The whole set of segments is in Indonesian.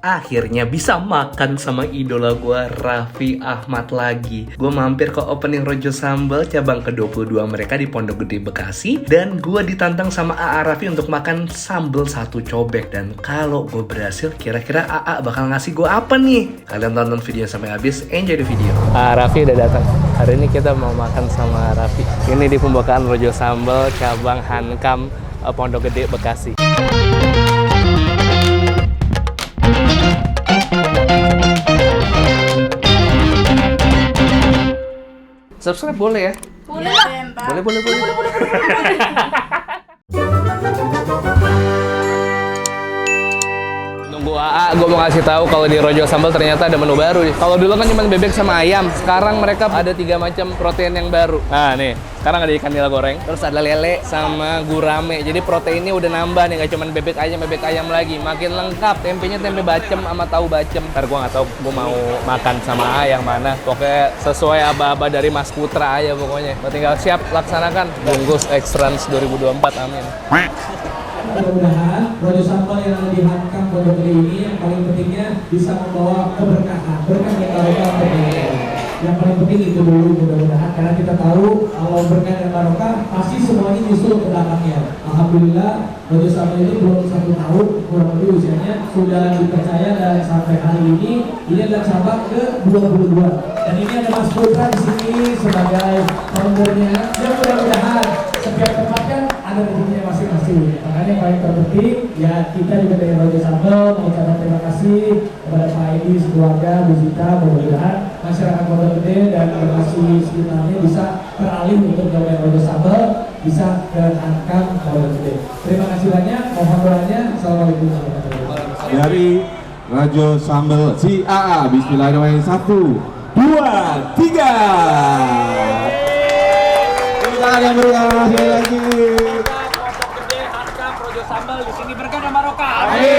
Akhirnya bisa makan sama idola gue Raffi Ahmad lagi. Gue mampir ke opening Rojo Sambal cabang ke-22 mereka di Pondok Gede Bekasi. Dan gue ditantang sama AA Raffi untuk makan sambal 1 cobek. Dan kalau gue berhasil, kira-kira AA bakal ngasih gue apa nih? Kalian tonton video sampai habis, enjoy the video. AA Raffi udah datang. Hari ini kita mau makan sama Raffi. Ini di pembukaan Rojo Sambal cabang Hankam Pondok Gede Bekasi. Subscribe boleh ya? Boleh lah. Boleh. Nunggu AA, gue mau kasih tahu kalau di Rojo Sambal ternyata ada menu baru. Kalau dulu kan cuma bebek sama ayam, sekarang mereka ada 3 macam protein yang baru. Nah nih, sekarang ada ikan nila goreng, terus ada lele sama gurame. Jadi proteinnya udah nambah nih, nggak cuma bebek ayam lagi. Makin lengkap, tempenya tempe bacem sama tahu bacem. Ntar gue nggak tahu gue mau makan sama AA yang mana. Pokoknya sesuai aba-aba dari Mas Putra aja pokoknya. Tinggal siap laksanakan. Bungkus X-Trans 2024, amin. Mudah-mudahan Rojo Sambal yang ada di Hankam Pondok Gede ini yang paling pentingnya bisa membawa keberkahan, berkah dan barokah untuk kalian. Yang paling penting itu dulu mudah-mudahan, karena kita tahu kalau berkah dan barokah pasti semuanya nyusul ke belakangnya. Alhamdulillah Rojo Sambal ini belum 1 tahun kurang lebih usianya sudah dipercaya dan sampai hari ini adalah cabang ke-22. Dan ini ada Mas Putra di sini sebagai foundernya. Dan mudah-mudahan setiap tempat kan ada rezekinya masing-masing. Makanya yang paling terpenting ya kita juga dari Rojo Sambal mengucapkan terima kasih kepada Pak Edi, keluarga, Bu Zita. Mudah-mudahan masyarakat Pondok Gede dan lokasi sekitarnya bisa beralih untuk nyobain Rojo Sambal, bisa ke Hankam Pondok Gede. Terima kasih banyak. Mohon doanya. Assalamualaikum warahmatullahi wabarakatuh. Dari Rojo Sambal si AA. Bismillahirrahmanirrahim. 1, 2, 3. Yang berkah lagi. Gede Hankam Rojo Sambal di sini berkah dan barokah. Amin.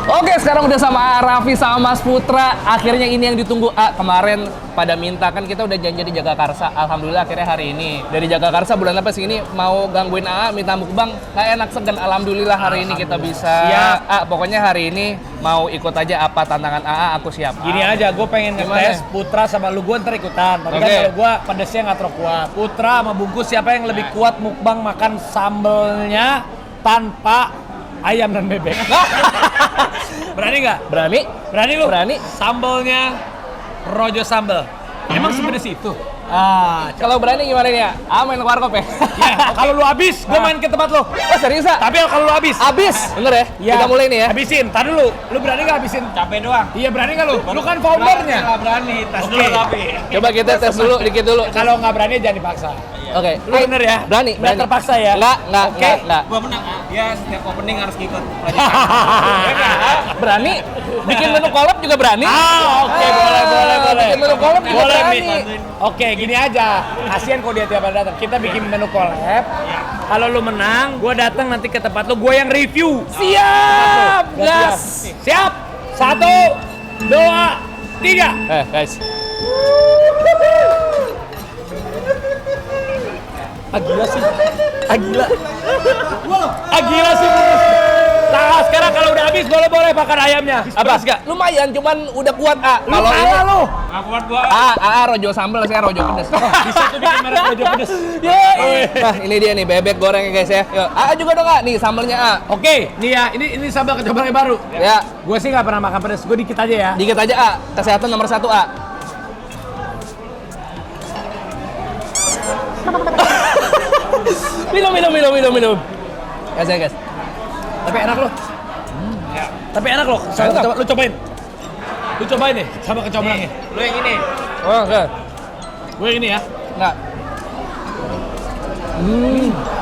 Oke, sekarang udah sama Raffi sama Mas Putra. Akhirnya ini yang ditunggu. Kemarin pada minta kan kita udah janji di Jagakarsa. Alhamdulillah akhirnya hari ini dari Jagakarsa bulan apa sih ini mau gangguin AA minta mukbang. Nggak enak segan. Alhamdulillah hari ini kita bisa. Pokoknya hari ini mau ikut aja apa tantangan AA aku siap. Gini aja, gue pengen ngetes Putra sama lu, gue ntar ikutan. Tapi kan kalau gue pedesnya nggak terlalu kuat. Putra sama Bungkus siapa yang lebih kuat mukbang makan sambelnya tanpa ayam dan bebek? Berani nggak? Berani lu? Berani. Sambelnya Rojo Sambal. Emang sepedes itu? Kalau berani gimana nih ya? Main ke warkop ya? Ya, kalau lu habis, gue main ke tempat lu. Oh serius ya? Tapi kalau lu habis? Bener ya? Kita mulai nih ya? Habisin, tar dulu. Lu berani nggak habisin? Capek doang. Iya, berani nggak lu? Lu kan foundernya. Nggak berani, tes dulu tapi. Coba kita tes dulu, dikit dulu. Kalau nggak berani jangan dipaksa. Oke. Lu bener ya? Berani. Nggak terpaksa ya? Nggak. Gua menang, dia setiap opening harus ngikut. Berani? Bikin menu collab juga berani? Oke, boleh. Bikin menu collab juga Boleh, berani. Oke, gini aja. Kasian kalau dia tiap hari datang. Kita bikin menu collab. Kalau lu menang, gua datang nanti ke tempat lu, gua yang review. Siap, gas. Siap. 1, 2, 3. Guys. Gila sih. Gila sih. Nah, sekarang kalau udah habis boleh makan ayamnya. Apa? Lumayan, cuman udah kuat Lu kalah lu. Nggak kuat gua. Rojo sambal, saya rojo pedes. Bisa tuh bikin merek Rojo pedes. Nah, ini dia nih bebek gorengnya guys ya. Yuk, juga dong nih sambalnya Oke, nih ya, ini sambal kecombrangnya baru. Ya, Gue sih nggak pernah makan pedes, gue dikit aja ya. dikit aja Kesehatan nomor 1 Minum. Guys. Tapi enak loh. Tapi enak loh. Lu cobain. Lu cobain nih sama kecombrangnya. Lu yang ini. Oke. Gue yang ini ya. Enggak.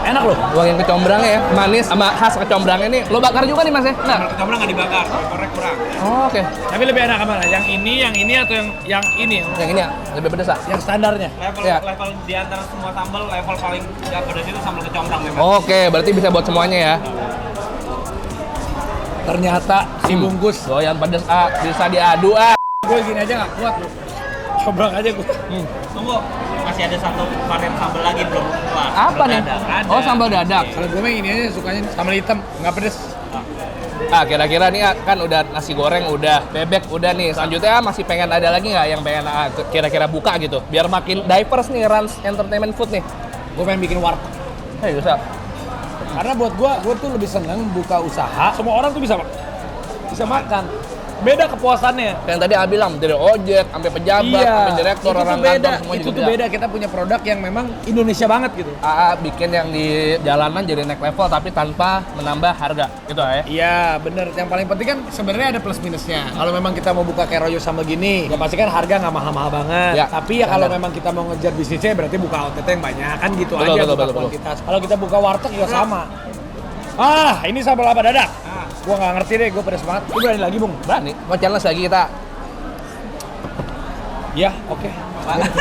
Enak loh. Wangi kecombrangnya ya, manis sama khas kecombrangnya nih. Lo bakar juga nih Mas ya? Enggak. Kecombrang nggak dibakar, korek kurang. Oh, oke. Tapi lebih enak mana? Yang ini atau yang ini? Yang ini ya, lebih pedes Yang standarnya. Level di antara semua sambal, level paling nggak pedas itu sambal kecombrang memang. Oke, berarti bisa buat semuanya ya. Ternyata si Bungkus Doyan pedes bisa diadu gue gini aja nggak kuat. Combrang aja gue. Tunggu, masih ada satu varian sambal lagi belum Apa nih? Ada. Oh, sambal dadak. Kalau gue mah ini aja sukanya sambal hitam, nggak pedes. Ah, kira-kira nih kan udah nasi goreng, udah bebek, udah nih. Selanjutnya masih pengen ada lagi nggak yang pengen kira-kira buka gitu? Biar makin diverse nih Rans Entertainment Food nih. Gue pengen bikin warteg. Bisa. Karena buat gue tuh lebih seneng buka usaha. Semua orang tuh bisa makan. Beda kepuasannya. Yang tadi A bilang dari ojek, sampai pejabat, sampai direktur, itu orang tuh beda. kantor semua Itu juga tuh beda. Kita punya produk yang memang Indonesia banget gitu. AA bikin yang di jalanan jadi next level tapi tanpa menambah harga gitu ya. Iya bener, yang paling penting kan sebenarnya ada plus minusnya. Kalau memang kita mau buka kayak Rojo Sambal gini, ya pasti kan harga nggak mahal-mahal banget. Ya, Tapi ya kalau bener. memang kita mau ngejar bisnisnya berarti buka outlet yang banyak kan gitu Betul, aja betul, buka betul, kuantitas. Kalau kita buka warteg juga sama. Ah, ini sambal apa dadak? Gua nggak ngerti deh, gua pedes banget. Lu berani lagi, Bung? Berani. Mau challenge lagi kita. Iya, oke.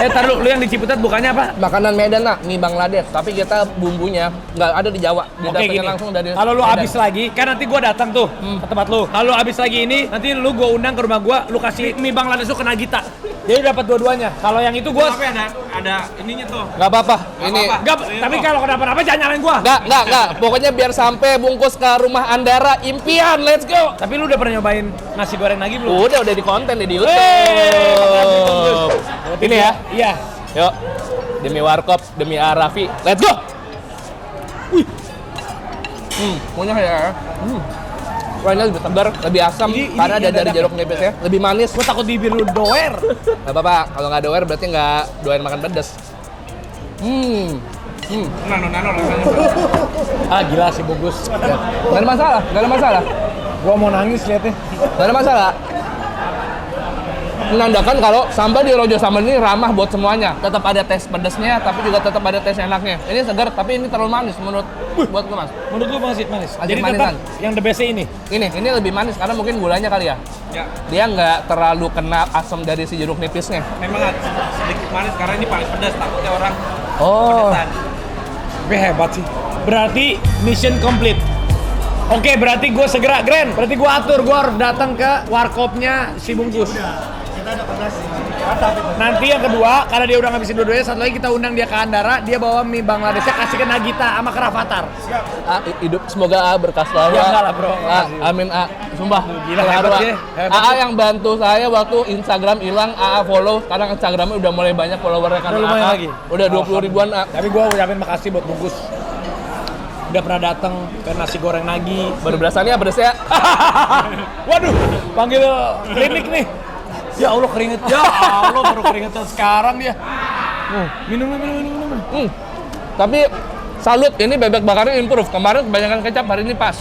Tar lu yang di Ciputat bukannya apa? Makanan Medan nak, mie Bangladesh. Tapi kita bumbunya nggak ada di Jawa. Oke Didatengin gini, langsung dari kalau lu Medan. habis lagi, kan nanti gua datang tuh ke tempat lu. Kalau habis lagi ini, nanti lu gua undang ke rumah gua, lu kasih mie Bangladesh lu ke Nagita. Jadi dapat dua-duanya. Kalau yang itu gua Tapi ada ininya tuh. Nggak apa-apa. Ini apa-apa. enggak, tapi kalau kenapa-napa jangan nyalain gua. nggak. Pokoknya biar sampai bungkus ke rumah Andara impian. Let's go. Tapi lu udah pernah nyobain nasi goreng lagi belum? Udah di konten di YouTube. Berarti Ini ya. Iya. Yuk. Demi Warkop, demi Arafi. Let's go. Wih. Punya ya. Kuahnya lebih segar, lebih asam Ini karena ada dari dadak. jeruk nipis ya. Lebih manis. Gua takut bibir lu doer. Gak apa-apa, kalau nggak doer berarti nggak doain makan pedas. Nano rasanya. Ah gila sih bagus. Nggak ada masalah. Gua mau nangis liatnya. Nggak ada masalah. Menandakan kalau sambal di Rojo Sambal ini ramah buat semuanya. Tetap ada tes pedasnya, tapi juga tetap ada tes enaknya. Ini segar, tapi ini terlalu manis menurut buat gue mas. Menurut lu manis. Masih Jadi manisan. tetap yang the best ini. Ini lebih manis karena mungkin gulanya kali ya. Ya, Dia nggak terlalu kena asam dari si jeruk nipisnya. memang sedikit manis karena ini paling pedas. Takutnya orang Oh. pedesan. Tapi hebat sih. Berarti mission complete. Oke, berarti gue segera, Grand. Berarti gue atur, gue harus datang ke warkopnya si Bungkus. Nanti yang kedua, karena dia udah ngabisin dua-duanya, satu lagi kita undang dia ke Andara, dia bawa mie Bangladeshnya kasih ke Nagita sama ke Rafathar. Hidup semoga berkah selalu. Ya, enggak lah, bro. Amin sumpah. Gila, Terharu, hebat A. ya, hebat. AA yang bantu saya waktu Instagram hilang, AA follow. Sekarang Instagramnya udah mulai banyak followernya kan. Udah lumayan AA. lagi? Udah 20 ribuan. A. Tapi gue ucapin makasih buat Bungkus. Udah pernah datang ke nasi goreng Nagi. Baru berasannya pedesnya. Waduh, panggil klinik nih. Ya Allah keringet. Ya Allah baru keringetan sekarang dia. Minum. Tapi salut, ini bebek bakarnya improve. Kemarin kebanyakan kecap, hari ini pas.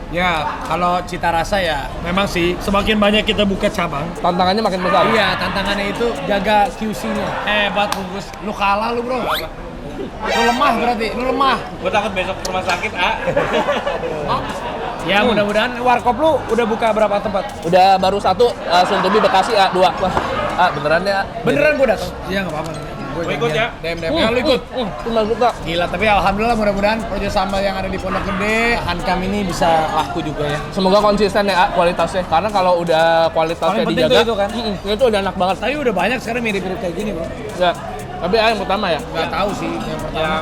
Ya, kalau cita rasa ya memang sih semakin banyak kita buka cabang. Tantangannya makin besar. Iya, tantangannya itu jaga QC-nya. Hebat Bungkus. Lu kalah lu, Bro. Lu lemah berarti, lu lemah. Gue takut besok ke rumah sakit, Ya, mudah-mudahan warkop lu udah buka berapa tempat? Udah baru satu, Suntubi Bekasi A, 2. Wah, beneran ya? Beneran gua datang. Iya, enggak apa-apa. Gua ikut ya. DM. Ya, lu ikut. Cuma suka. Gila, tapi alhamdulillah mudah-mudahan Rojo Sambal yang ada di Pondok Gede, Hankam ini bisa laku juga ya. Semoga konsisten ya A, kualitasnya. Karena kalau udah kualitasnya Paling penting dijaga, tuh itu kan. itu udah enak banget. Tapi udah banyak sekarang mirip-mirip kayak gini, Bro. Ya. Tapi A yang pertama ya. Nggak tahu sih yang pertama.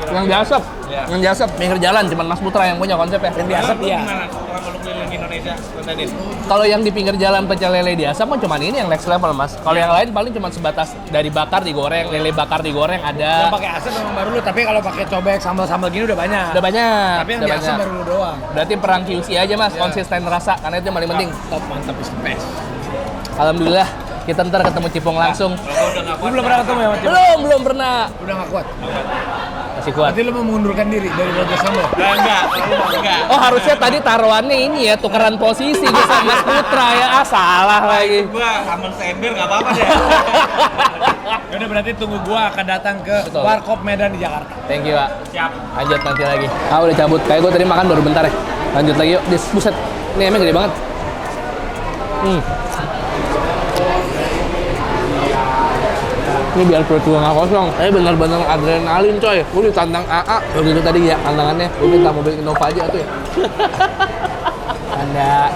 Yang diasap. Ya. Yang diasap pinggir jalan cuman Mas Putra yang punya konsepnya. Yang diasap Lu iya. Gimana setelah lu keliling Indonesia, kontenin? Kalau yang di pinggir jalan pecel lele diasap mah cuman ini yang next level, Mas. Kalau yang lain paling cuma sebatas dari bakar digoreng, lele bakar digoreng ada. Yang pakai asap memang baru lu, tapi kalau pakai cobek sambal-sambal gini udah banyak. Udah banyak. Tapi yang udah diasap banyak. baru lu doang. Berarti perang QC aja, Mas. Konsisten rasa karena itu yang paling penting. Top, mantap, is the best. Alhamdulillah kita ntar ketemu Cipong langsung. Kalau gua udah nggak Lu belum pernah ketemu ya sama Cip? Belum pernah. Udah nggak kuat? Masih kuat. Berarti lu mau mengundurkan diri dari Rojo Sambal? Enggak. Oh harusnya tadi taruhannya ini ya, tukeran posisi gue sama Mas Putra ya. Ah salah lagi. Gua aman seember nggak apa-apa deh. Yaudah berarti tunggu gua akan datang ke Betul. Warkop Medan di Jakarta. Thank you, Pak. Siap. Lanjut nanti lagi. Ah udah cabut. Kayak gue tadi makan baru bentar ya. Lanjut lagi yuk. Buset. Ini emang gede banget. Ini biar perut gue nggak kosong. Tapi bener-bener adrenalin coy. Gue ditantang AA. Begitu tadi ya tantangannya. Gue minta mobil Innova aja tuh ya. Anda.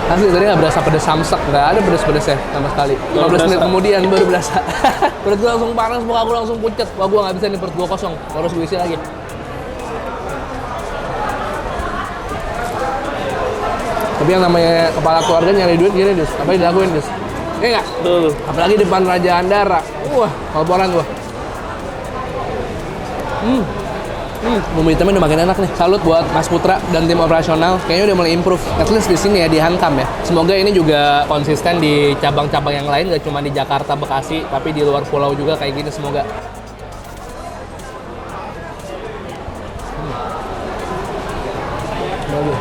Asli tadi nggak berasa pedes samsak, nggak ada pedes-pedesnya sama sekali. 15 menit kemudian baru berasa. Perut gue langsung panas, muka gue langsung pucet. Wah gue nggak bisa nih, perut gue kosong, harus gue isi lagi. Tapi yang namanya kepala keluarga nyari duit gini, Dus. Apa yang dilakuin, Dus? Iya nggak? Tuh. Apalagi depan Raja Andara. Wah, kolporan gua. Bumbu hitamnya udah makin enak nih. Salut buat Mas Putra dan tim operasional. Kayaknya udah mulai improve. At least di sini ya, di Hankam ya. Semoga ini juga konsisten di cabang-cabang yang lain, gak cuma di Jakarta, Bekasi, tapi di luar pulau juga kayak gini semoga. Bagus.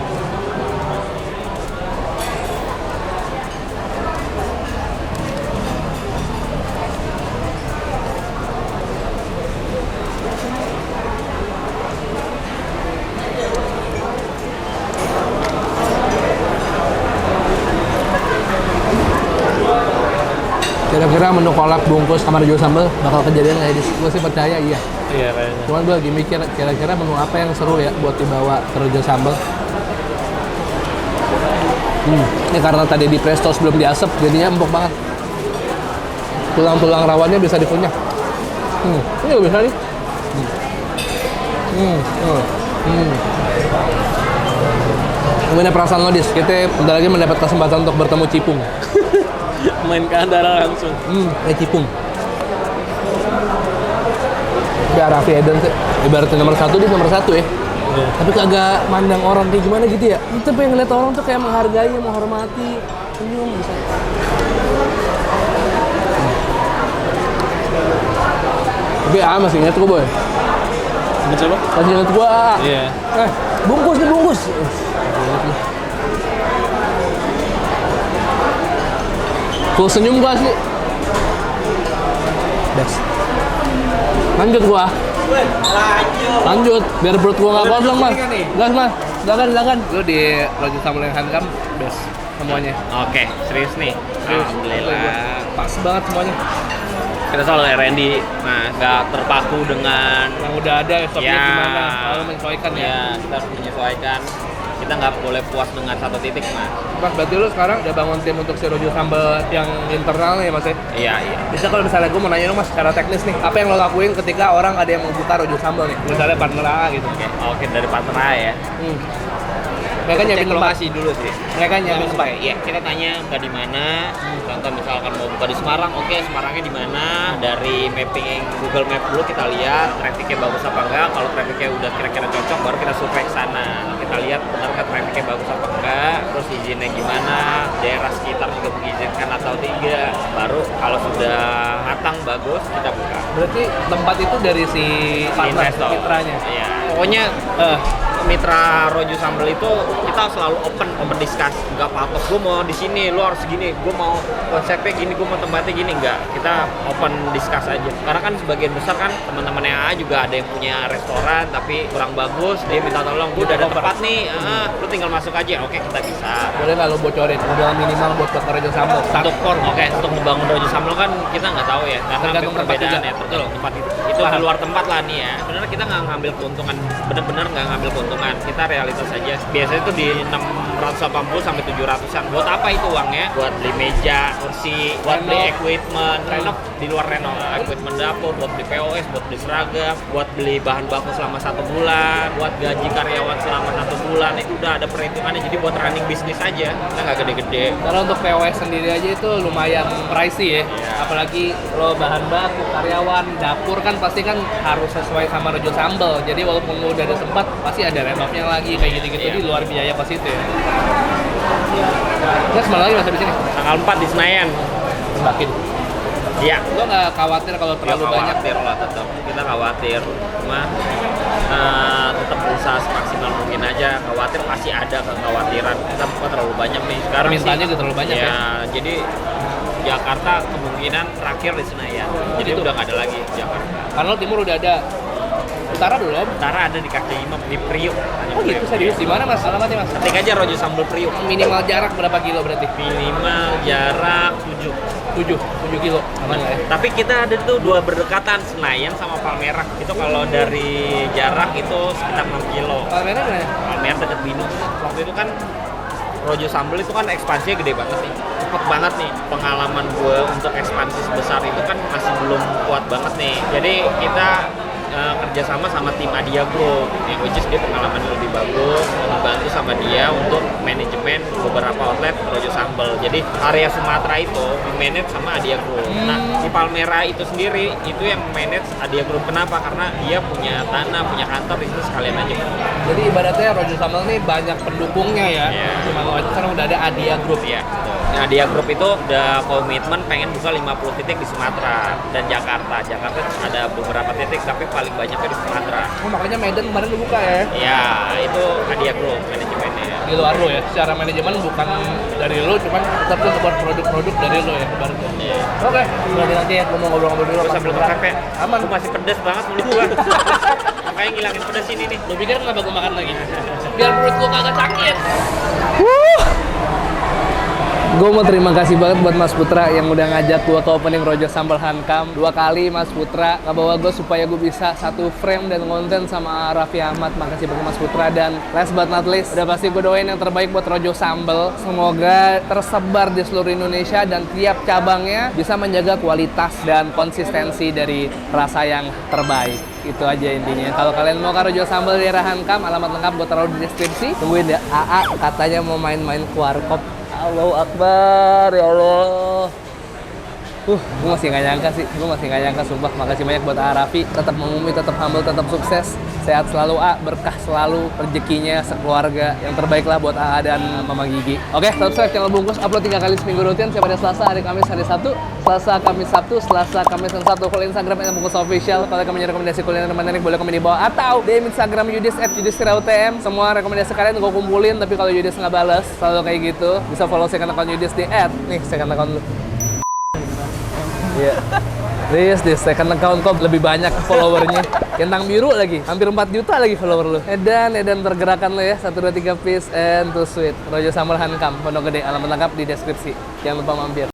Kira-kira menu kolak bungkus kamar Rajo Sambal bakal kejadian nggak ya? Gue sih percaya iya. Iya kayaknya. Cuman gue lagi mikir kira-kira menu apa yang seru ya buat dibawa ke Rajo Sambal. Ini karena tadi di presto sebelum diasap jadinya empuk banget. Tulang-tulang rawannya bisa dikunyah. Ini juga bisa nih. Gimana perasaan lo, Dis? Kita bentar lagi mendapat kesempatan untuk bertemu Cipung. Main ke Andara langsung. Cipung. Biar Raffi Eden sih, ibaratnya nomor 1 dia nomor 1 ya. Iya. Tapi kagak mandang orang kayak gimana gitu ya. Itu pengen ngeliat orang tuh kayak menghargai, menghormati, senyum bisa. Tapi masih ingat gua, Boy. Coba. Masih ingat gua. Iya. Bungkus nih bungkus. Full senyum gua sih. Best. Lanjut gua. Lanjut, biar perut gua nggak kosong, Mas. Gas, Mas. Silakan. Lu di Rajo Sambal yang Hankam, best semuanya. Oke, serius nih. Alhamdulillah. Pas banget semuanya. Kita selalu R&D, nah nggak terpaku dengan Yang udah ada stoknya Ya. gimana? Selalu menyesuaikan ya. ya kita harus menyesuaikan. Kita nggak boleh puas dengan satu titik, Mas. Mas, berarti lu sekarang udah bangun tim untuk si Rajo Sambal yang internal ya, Mas ya? Iya. Bisa kalau misalnya gue mau nanya dong, Mas, secara teknis nih, apa yang lo lakuin ketika orang ada yang mau buka Rajo Sambal nih? Misalnya partner A gitu. Oke, dari partner A ya. Mereka Cek nyiapin tempat. lokasi dulu sih. Mereka nyiapin tempat. Iya, kita tanya buka di mana. Contoh misalkan mau buka di Semarang, oke Semarangnya di mana? Dari mapping Google Map dulu kita lihat trafficnya bagus apa enggak. Kalau trafficnya udah kira-kira cocok, baru kita survei ke sana. Kita lihat benar nggak trafficnya bagus apa enggak. Terus izinnya gimana? Daerah sekitar juga mengizinkan atau tidak. Baru kalau sudah matang bagus kita buka. Berarti tempat itu dari si partner Investor. mitranya. Iya. Pokoknya mitra Rajo Sambal itu kita selalu open discuss, nggak patok gue mau di sini, lu harus gini, gue mau konsepnya gini, gue mau tempatnya gini, nggak, kita open discuss aja. Karena kan sebagian besar kan teman-teman yang A juga ada yang punya restoran tapi kurang bagus, dia minta tolong, gue udah ada tempat nih, lu tinggal masuk aja, oke kita bisa. Boleh nggak lo bocorin udah minimal buat Rajo Sambal? Untuk membangun Rajo Sambal kan kita nggak tahu ya, karena Tergantung tempat perbedaan juga. ya, betul tempat itu di luar tempat lah nih ya. Sebenarnya kita nggak ngambil keuntungan, bener-bener nggak ngambil keuntungan, kita realitas aja. Biasanya itu di 680 sampai 700-an. Buat apa itu uangnya? Buat beli meja, kursi, buat beli equipment, renov di luar renov, equipment dapur, buat beli POS, buat beli seragam, buat beli bahan baku selama 1 bulan, buat gaji karyawan selama 1 bulan, itu udah ada perhitungannya. Jadi buat running bisnis aja, kita nggak gede-gede. Karena untuk POS sendiri aja itu lumayan pricey ya. Apalagi lo bahan baku, karyawan, dapur kan pasti kan harus sesuai sama Rajo Sambal. Jadi walaupun lo udah ada tempat, pasti ada renovnya lagi kayak gitu-gitu. Di luar biaya pas itu ya. Terus malah lagi masih di sini. Tanggal 4 di Senayan. Makin. Iya. Lo nggak khawatir kalau terlalu banyak? Khawatir lah tetap. Kita khawatir. Cuma tetap berusaha semaksimal mungkin aja. Khawatir pasti ada kekhawatiran. Kita bukan terlalu banyak nih. Sekarang Permintaannya juga terlalu banyak ya? Jadi Jakarta kemungkinan terakhir di Senayan. Jadi udah nggak ada lagi Jakarta. Karena lo timur udah ada. Utara belum? Utara ada di kaki Imam di Priuk. Oh gitu, serius? Di mana Mas? Alamatnya Mas? Ketik aja Rajo Sambal Priuk. Minimal jarak berapa kilo berarti? Minimal jarak 7. 7 kilo. Aman nggak ya? Tapi kita ada tuh 2 berdekatan, Senayan sama Palmerah. Itu kalau dari jarak itu sekitar 6 kilo. Palmerah mana? Palmerah dekat Binus. Waktu itu kan Rojo Sambal itu kan ekspansinya gede banget nih, cepet banget nih. Pengalaman gue untuk ekspansi sebesar itu kan masih belum kuat banget nih. Jadi kita kerjasama sama tim Adia Group, yang which is dia pengalaman lebih bagus, dibantu sama dia untuk manajemen beberapa outlet Rojo Sambal. Jadi area Sumatera itu di-manage sama Adia Group. Nah, di Palmera itu sendiri itu yang manage Adia Group. Kenapa? Karena dia punya tanah, punya kantor di situ sekalian aja. Jadi ibaratnya Rojo Sambal nih banyak pendukungnya ya. Iya. Cuma sekarang udah ada Adia Group Ya. Nah, Adia Group itu udah komitmen pengen buka 50 titik di Sumatera dan Jakarta. Jakarta ada beberapa titik tapi paling banyaknya di Sumatera. Oh, makanya Medan kemarin udah buka ya. Ya, itu Adia Group manajemennya. Di luar lo ya, secara manajemen bukan dari lo, cuman tetap tuh buat produk-produk dari lo ya ibaratnya. Iya. Oke, berarti nanti ya gue mau ngobrol-ngobrol dulu Gue sama sambil Putra. nge-vape ya. Aman. Gue masih pedes banget mulut gua. Makanya ngilangin pedes ini nih. Lo pikir kenapa gue makan lagi? Biar perut gue kagak sakit. Gue mau terima kasih banget buat Mas Putra yang udah ngajak gue ke opening Rojo Sambal Hankam 2 kali. Mas Putra ngebawa gue supaya gue bisa satu frame dan konten sama Raffi Ahmad. Makasih banget Mas Putra, dan last but not least udah pasti gue doain yang terbaik buat Rojo Sambal. Semoga tersebar di seluruh Indonesia dan tiap cabangnya bisa menjaga kualitas dan konsistensi dari rasa yang terbaik. Itu aja intinya. Kalau kalian mau ke Rojo Sambal di daerah Hankam, alamat lengkap gue taruh di deskripsi. Tungguin ya, AA katanya mau main-main ke warkop. Allahu Akbar, ya Allah. Gue masih nggak nyangka, sumpah. Makasih banyak buat Raffi, tetap mengumi, tetap humble, tetap sukses, sehat selalu, berkah selalu, rezekinya sekeluarga, yang terbaik lah buat AA dan Mama Gigi. Oke, subscribe channel Bungkus, upload 3 kali seminggu rutin, setiap hari Selasa, hari Kamis, hari Sabtu, Selasa, Kamis, Sabtu, Selasa, Kamis, dan Sabtu. Follow Instagram @bungkus official. Kalau kalian punya rekomendasi kuliner menarik, boleh komen di bawah, atau DM Instagram Yudis @yudis_utm. Semua rekomendasi kalian gue kumpulin, tapi kalau Yudis nggak balas, selalu kayak gitu, bisa follow second account Yudis di nih second account lu. Iya. Di second account kok lebih banyak followernya. Centang biru lagi, hampir 4 juta lagi follower lu. Edan tergerakan lo ya. 1, 2, 3 peace and too sweet. Rojo Sambal Hankam, Pondok Gede. Alamat lengkap di deskripsi. Jangan lupa mampir.